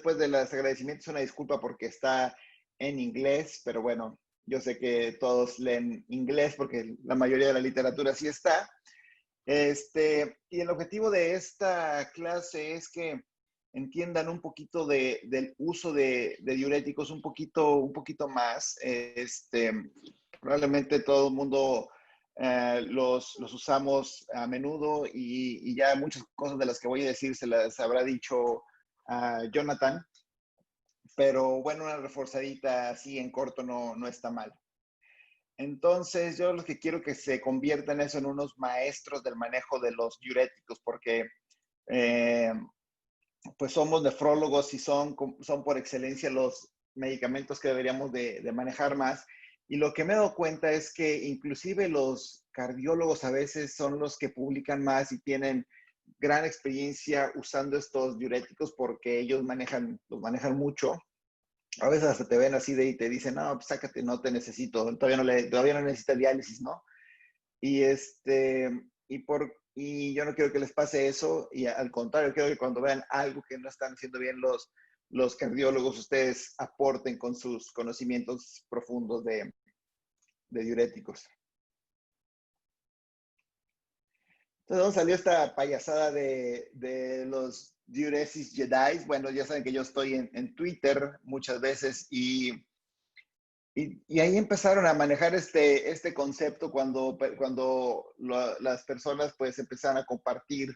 después de los agradecimientos una disculpa porque está en inglés, pero bueno, yo sé que todos leen inglés porque la mayoría de la literatura sí está. Y el objetivo de esta clase es que entiendan un poquito del uso de diuréticos un poquito más. Probablemente todo el mundo los usamos a menudo y ya muchas cosas de las que voy a decir se las habrá dicho Jonathan, pero bueno, una reforzadita así en corto no está mal. Entonces, yo lo que quiero que se conviertan eso en unos maestros del manejo de los diuréticos, porque eh, pues somos nefrólogos y son por excelencia los medicamentos que deberíamos de manejar más. Y lo que me he dado cuenta es que inclusive los cardiólogos a veces son los que publican más y tienen gran experiencia usando estos diuréticos porque ellos los manejan mucho. A veces hasta te ven así y te dicen, no, pues sácate, no te necesito, todavía no necesita diálisis, ¿no? Y, y yo no quiero que les pase eso, y al contrario, quiero que cuando vean algo que no están haciendo bien los cardiólogos, ustedes aporten con sus conocimientos profundos de diuréticos. Entonces, ¿dónde salió esta payasada de los diuresis Jedi? Bueno, ya saben que yo estoy en Twitter muchas veces y ahí empezaron a manejar este concepto cuando las personas pues empezaron a compartir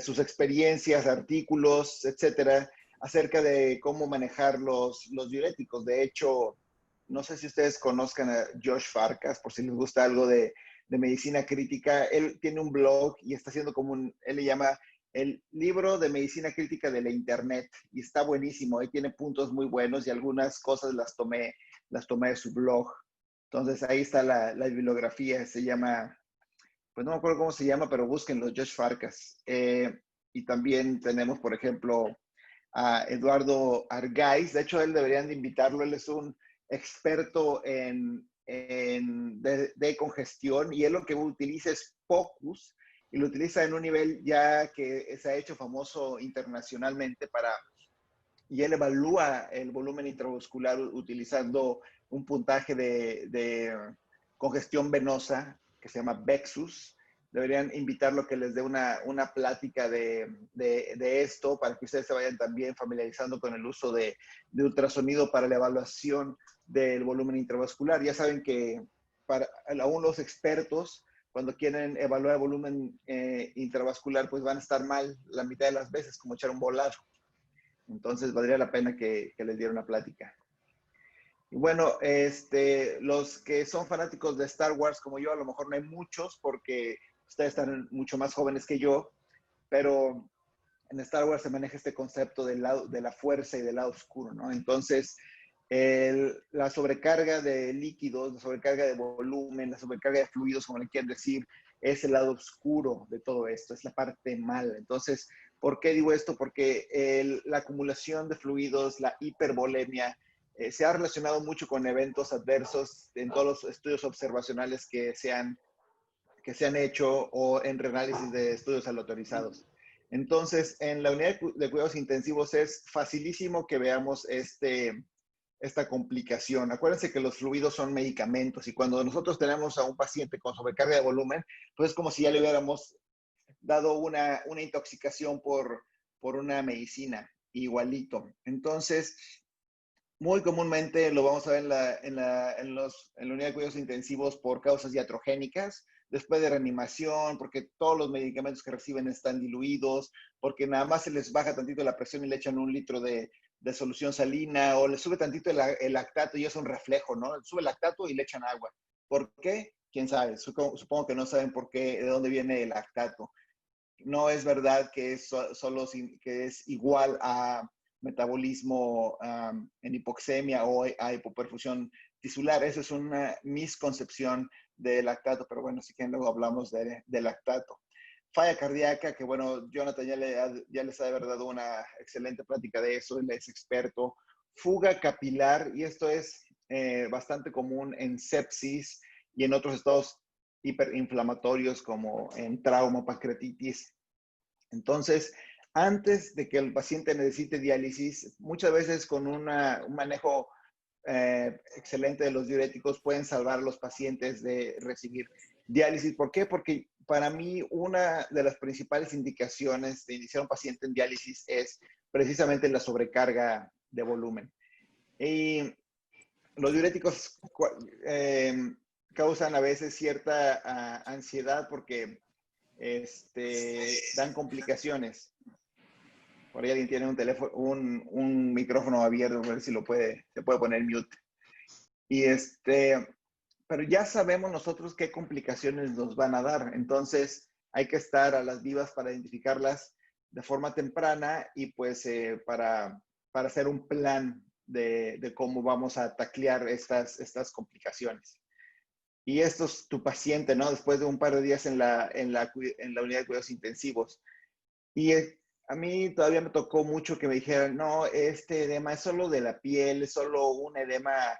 sus experiencias, artículos, etcétera, acerca de cómo manejar los diuréticos. De hecho, no sé si ustedes conozcan a Josh Farkas, por si les gusta algo de medicina crítica. Él tiene un blog y está haciendo él le llama el libro de medicina crítica de la internet y está buenísimo. Ahí tiene puntos muy buenos y algunas cosas las tomé de su blog. Entonces ahí está la bibliografía, se llama, pues no me acuerdo cómo se llama, pero búsquenlo, Josh Farkas. Y también tenemos, por ejemplo, a Eduardo Argaiz. De hecho, él deberían de invitarlo. Él es un experto de congestión y él lo que utiliza es POCUS y lo utiliza en un nivel ya que se ha hecho famoso internacionalmente y él evalúa el volumen intravascular utilizando un puntaje de congestión venosa que se llama Vexus. Deberían invitarlo a que les dé una plática de esto para que ustedes se vayan también familiarizando con el uso de ultrasonido para la evaluación del volumen intravascular. Ya saben que aún los expertos, cuando quieren evaluar el volumen intravascular, pues van a estar mal la mitad de las veces, como echar un volado. Entonces, valdría la pena que les diera una plática. Y bueno, los que son fanáticos de Star Wars como yo, a lo mejor no hay muchos porque ustedes están mucho más jóvenes que yo, pero en Star Wars se maneja este concepto de la fuerza y del lado oscuro, ¿no? Entonces, la sobrecarga de líquidos, la sobrecarga de volumen, la sobrecarga de fluidos, como le quieran decir, es el lado oscuro de todo esto, es la parte mala. Entonces, ¿por qué digo esto? Porque la acumulación de fluidos, la hipervolemia, se ha relacionado mucho con eventos adversos en todos los estudios observacionales que se han hecho o en reanálisis de estudios aleatorizados. Entonces, en la unidad de cuidados intensivos es facilísimo que veamos esta complicación. Acuérdense que los fluidos son medicamentos y cuando nosotros tenemos a un paciente con sobrecarga de volumen, pues es como si ya le hubiéramos dado una intoxicación por una medicina, igualito. Entonces, muy comúnmente lo vamos a ver en la unidad de cuidados intensivos por causas iatrogénicas, después de reanimación, porque todos los medicamentos que reciben están diluidos, porque nada más se les baja tantito la presión y le echan 1 litro de solución salina, o le sube tantito el lactato y es un reflejo, ¿no? Sube el lactato y le echan agua. ¿Por qué? ¿Quién sabe? Supongo que no saben por qué, de dónde viene el lactato. No es verdad que que es igual a metabolismo en hipoxemia o a hipoperfusión tisular. Eso es una misconcepción de lactato, pero bueno, si quieren luego hablamos de lactato. Falla cardíaca, que bueno, Jonathan ya les ha de haber dado una excelente plática de eso, él es experto. Fuga capilar, y esto es bastante común en sepsis y en otros estados hiperinflamatorios como en trauma, pancreatitis. Entonces, antes de que el paciente necesite diálisis, muchas veces con un manejo excelente de los diuréticos pueden salvar a los pacientes de recibir diálisis. ¿Por qué? Porque para mí una de las principales indicaciones de iniciar un paciente en diálisis es precisamente la sobrecarga de volumen. Y los diuréticos eh, causan a veces cierta ansiedad porque dan complicaciones. Por ahí alguien tiene un teléfono, un micrófono abierto, a ver si se puede poner mute. Y pero ya sabemos nosotros qué complicaciones nos van a dar. Entonces hay que estar a las vivas para identificarlas de forma temprana y pues para hacer un plan de cómo vamos a taclear estas complicaciones. Y esto es tu paciente, ¿no? Después de un par de días en la unidad de cuidados intensivos. Y a mí todavía me tocó mucho que me dijeran, no, este edema es solo de la piel, es solo un edema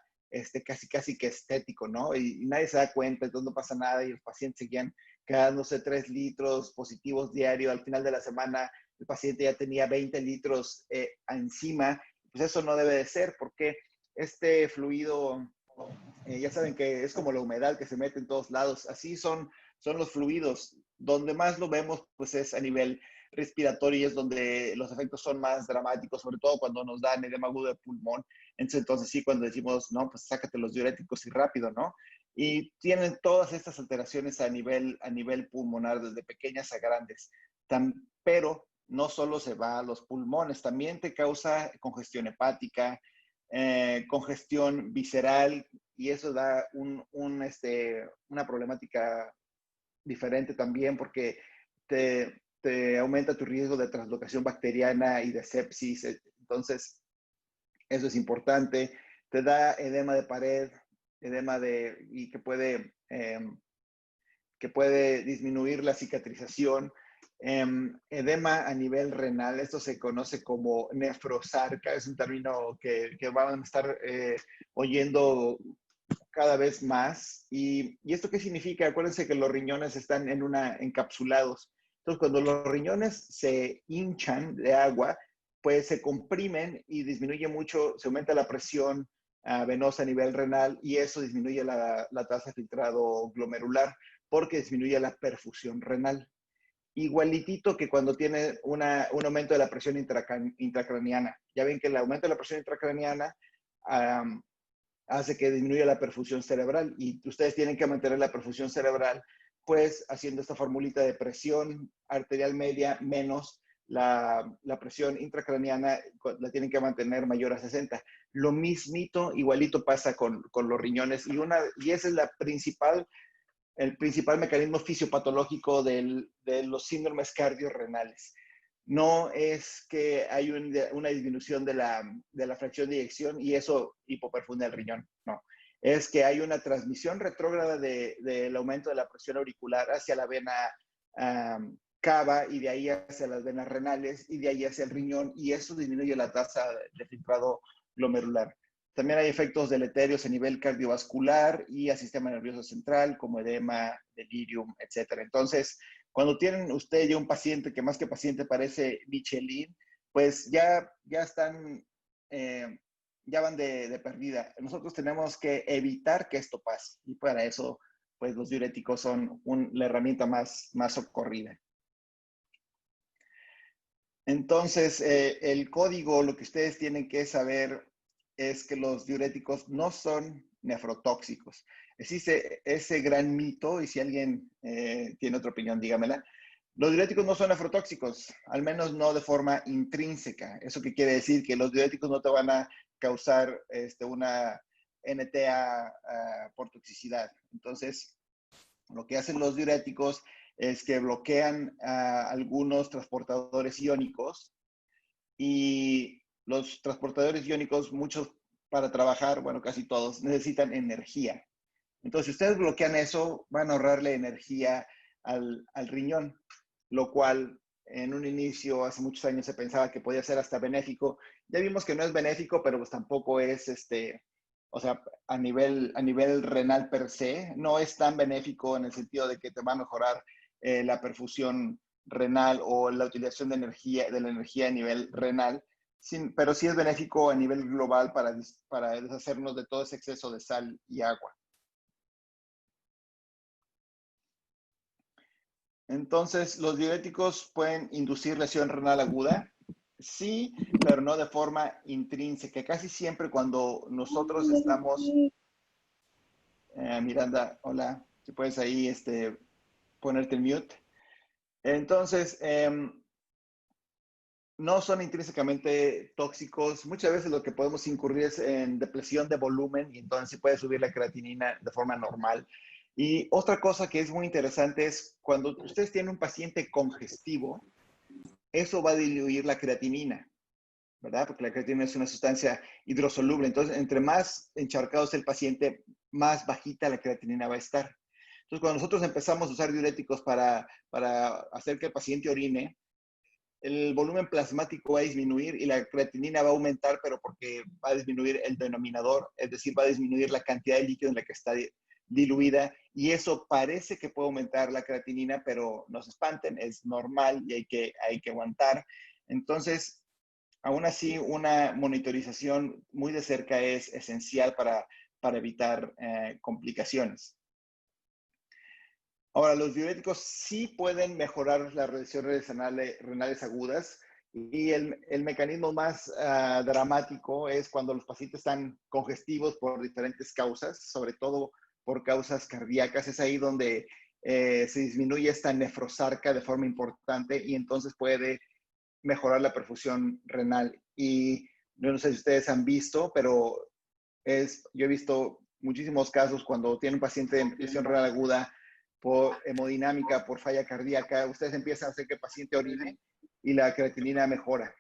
casi que estético, ¿no? Y nadie se da cuenta, entonces no pasa nada y los pacientes seguían quedándose 3 litros positivos diario. Al final de la semana el paciente ya tenía 20 litros encima. Pues eso no debe de ser porque este fluido, ya saben que es como la humedad que se mete en todos lados. Así son los fluidos. Donde más lo vemos pues es a nivel respiratorio y es donde los efectos son más dramáticos, sobre todo cuando nos dan edema agudo de pulmón. Entonces sí, cuando decimos, no, pues sácate los diuréticos y rápido, ¿no? Y tienen todas estas alteraciones a nivel pulmonar, desde pequeñas a grandes. Pero no solo se va a los pulmones, también te causa congestión hepática, congestión visceral, y eso da una problemática diferente también porque te aumenta tu riesgo de translocación bacteriana y de sepsis. Entonces, eso es importante. Te da edema de pared, y que puede disminuir la cicatrización. Edema a nivel renal, esto se conoce como nefrosarca, es un término que van a estar oyendo cada vez más. ¿Y esto qué significa? Acuérdense que los riñones están encapsulados. Entonces, cuando los riñones se hinchan de agua, pues se comprimen y disminuye mucho, se aumenta la presión venosa a nivel renal y eso disminuye la tasa de filtrado glomerular porque disminuye la perfusión renal. Igualitito que cuando tiene un aumento de la presión intracraniana. Ya ven que el aumento de la presión intracraniana hace que disminuya la perfusión cerebral y ustedes tienen que mantener la perfusión cerebral pues haciendo esta formulita de presión arterial media menos la presión intracraniana, la tienen que mantener mayor a 60. Lo mismito, igualito pasa con los riñones y ese es el principal mecanismo fisiopatológico de los síndromes cardiorrenales. No es que hay una disminución de la fracción de eyección y eso hipoperfunde el riñón, no. Es que hay una transmisión retrógrada del aumento de la presión auricular hacia la vena cava y de ahí hacia las venas renales y de ahí hacia el riñón y eso disminuye la tasa de filtrado glomerular. También hay efectos deleterios a nivel cardiovascular y al sistema nervioso central, como edema, delirium, etc. Entonces, cuando tienen usted ya un paciente que más que paciente parece Michelin, pues ya están, ya van de perdida. Nosotros tenemos que evitar que esto pase y para eso, pues los diuréticos son la herramienta más socorrida. Entonces, el código, lo que ustedes tienen que saber es que los diuréticos no son nefrotóxicos. Existe ese gran mito, y si alguien tiene otra opinión, dígamela. Los diuréticos no son nefrotóxicos, al menos no de forma intrínseca. ¿Eso qué quiere decir? Que los diuréticos no te van a causar una NTA por toxicidad. Entonces, lo que hacen los diuréticos es que bloquean algunos transportadores iónicos y los transportadores iónicos, muchos para trabajar, bueno, casi todos, necesitan energía. Entonces, si ustedes bloquean eso, van a ahorrarle energía al riñón, lo cual en un inicio, hace muchos años, se pensaba que podía ser hasta benéfico. Ya vimos que no es benéfico, pero pues tampoco es, o sea, a nivel renal per se, no es tan benéfico en el sentido de que te va a mejorar la perfusión renal o la utilización de la energía a nivel renal, pero sí es benéfico a nivel global para deshacernos de todo ese exceso de sal y agua. Entonces, ¿los diuréticos pueden inducir lesión renal aguda? Sí, pero no de forma intrínseca. Casi siempre cuando nosotros estamos, Miranda, hola, si puedes ahí ponerte en mute. Entonces, no son intrínsecamente tóxicos. Muchas veces lo que podemos incurrir es en depresión de volumen y entonces sí puede subir la creatinina de forma normal. Y otra cosa que es muy interesante es cuando ustedes tienen un paciente congestivo, eso va a diluir la creatinina, ¿verdad? Porque la creatinina es una sustancia hidrosoluble. Entonces, entre más encharcado es el paciente, más bajita la creatinina va a estar. Entonces, cuando nosotros empezamos a usar diuréticos para hacer que el paciente orine, el volumen plasmático va a disminuir y la creatinina va a aumentar, pero porque va a disminuir el denominador, es decir, va a disminuir la cantidad de líquido en la que está diluida, y eso parece que puede aumentar la creatinina, pero no se espanten, es normal y hay que aguantar. Entonces, aún así, una monitorización muy de cerca es esencial para evitar complicaciones. Ahora, los diuréticos sí pueden mejorar las reacciones renales agudas, y el mecanismo más dramático es cuando los pacientes están congestivos por diferentes causas, sobre todo por causas cardíacas. Es ahí donde se disminuye esta nefrosarca de forma importante y entonces puede mejorar la perfusión renal. Y no sé si ustedes han visto, pero yo he visto muchísimos casos cuando tiene un paciente de infección renal aguda por hemodinámica, por falla cardíaca, ustedes empiezan a hacer que el paciente orine y la creatinina mejora,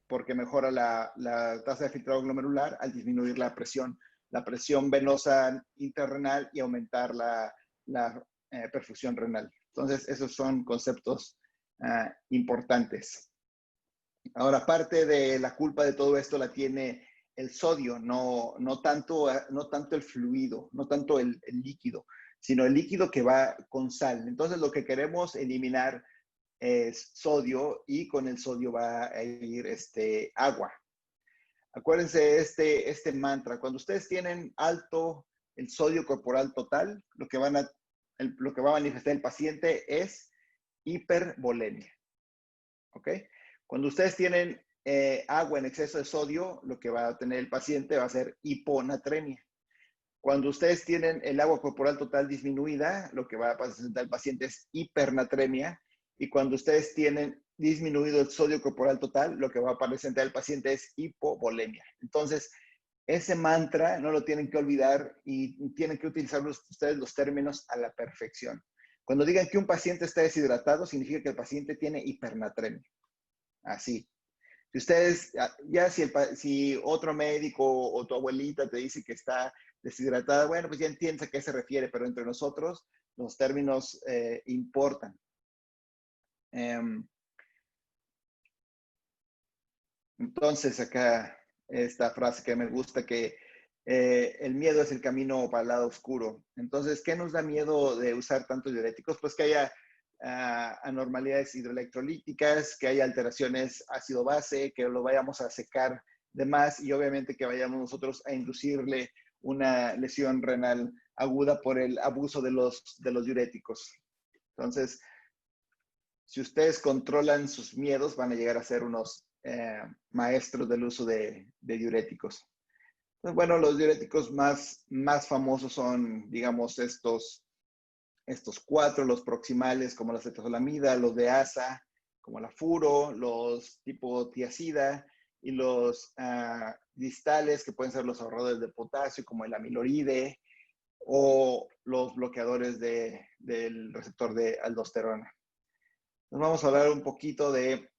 porque mejora la tasa de filtrado glomerular al disminuir la presión venosa intrarrenal y aumentar la perfusión renal. Entonces, esos son conceptos importantes. Ahora, parte de la culpa de todo esto la tiene el sodio, no tanto el fluido, no tanto el líquido, sino el líquido que va con sal. Entonces, lo que queremos eliminar es sodio, y con el sodio va a ir agua. Acuérdense este mantra: cuando ustedes tienen alto el sodio corporal total, lo que va a manifestar el paciente es hipervolemia. ¿Ok? Cuando ustedes tienen agua en exceso de sodio, lo que va a tener el paciente va a ser hiponatremia. Cuando ustedes tienen el agua corporal total disminuida, lo que va a presentar el paciente es hipernatremia. Y cuando ustedes tienen disminuido el sodio corporal total, lo que va a presentar el paciente es hipovolemia. Entonces, ese mantra no lo tienen que olvidar y tienen que utilizar ustedes los términos a la perfección. Cuando digan que un paciente está deshidratado, significa que el paciente tiene hipernatremia. Así. Si ustedes, ya si otro médico o tu abuelita te dice que está deshidratada, bueno, pues ya entiendes a qué se refiere, pero entre nosotros los términos importan. Entonces, acá esta frase que me gusta, que el miedo es el camino para el lado oscuro. Entonces, ¿qué nos da miedo de usar tantos diuréticos? Pues que haya anormalidades hidroelectrolíticas, que haya alteraciones ácido-base, que lo vayamos a secar de más, y obviamente que vayamos nosotros a inducirle una lesión renal aguda por el abuso de los diuréticos. Entonces, si ustedes controlan sus miedos, van a llegar a ser unos maestros del uso de diuréticos. Entonces, bueno, los diuréticos más famosos son, digamos, estos cuatro: los proximales, como la cetozolamida; los de asa, como la furo; los tipo tiazida; y los distales, que pueden ser los ahorradores de potasio, como el amiloride, o los bloqueadores del receptor de aldosterona. Entonces, vamos a hablar un poquito de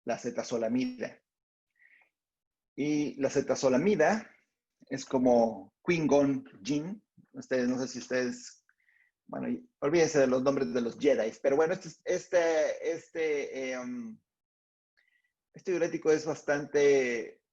la cetazolamida. Y la cetazolamida es como Qui-Gon Jinn. No sé si ustedes, bueno, olvídense de los nombres de los Jedi, pero bueno, este diurético es bastante